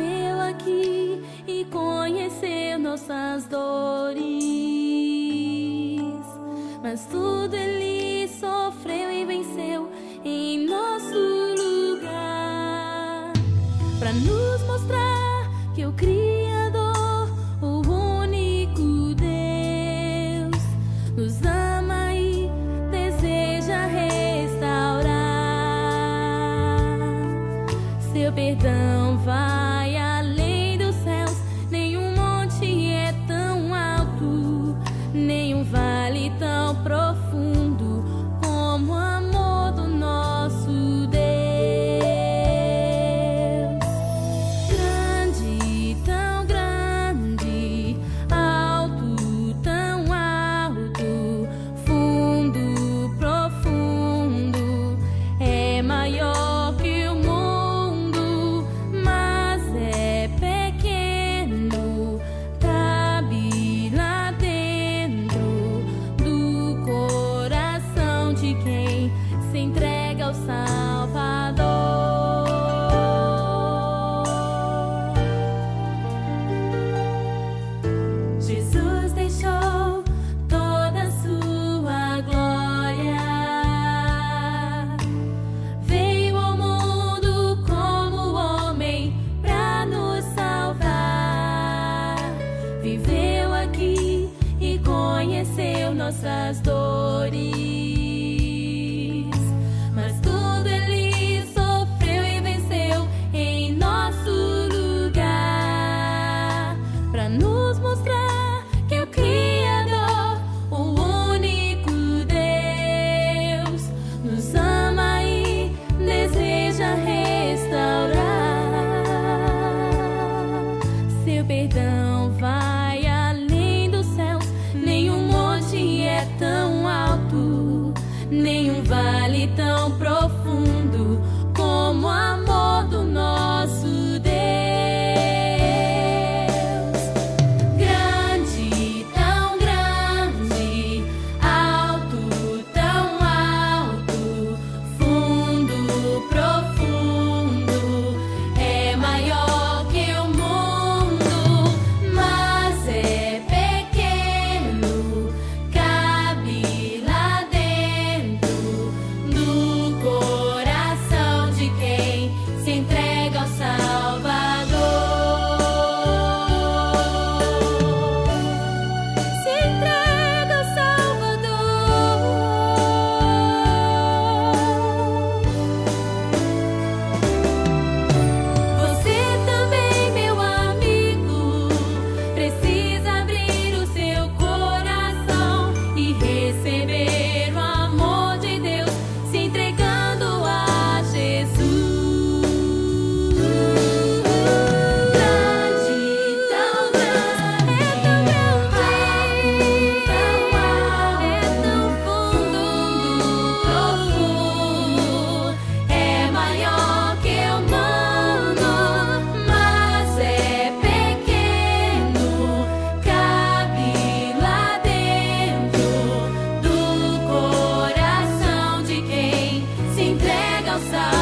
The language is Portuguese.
viveu aqui e conheceu nossas dores, mas tudo ele sofreu e venceu em nosso lugar, para nos mostrar que o Criador, o único Deus, nos ama e deseja restaurar. Seu perdão vai além dos céus, nenhum monte é tão alto, nenhum vale tão profundo como o amor do nosso Deus. Grande, tão grande, alto, tão alto, fundo, profundo, é maior que o mundo, mas é pequeno, cabe lá dentro do coração de quem se entrega ao Salvador. Jesus deixou toda a sua glória, veio ao mundo como homem pra nos salvar, viveu aqui e conheceu nossas dores, mas tudo ele sofreu e venceu em nosso lugar, pra nos mostrar que o Criador, o único Deus, nos ama e deseja restaurar. Seu perdão vai além dos céus, nenhum monte é tão alto, nenhum vale tão profundo como o amor do nosso Deus. Grande, tão grande, alto, tão alto, fundo, profundo, é maior que o mundo, mas é pequeno, cabe lá dentro do coração de quem se entrega ao Salvador. Se entrega ao Salvador. Você também, meu amigo, precisa abrir o seu coração e receber o amor de Deus, se entregando a Jesus. Grande, tão grande, é tão grande, é tão fundo, profundo, é maior que o mundo, mas é pequeno, cabe lá dentro do coração de quem se entrega ao Salvador.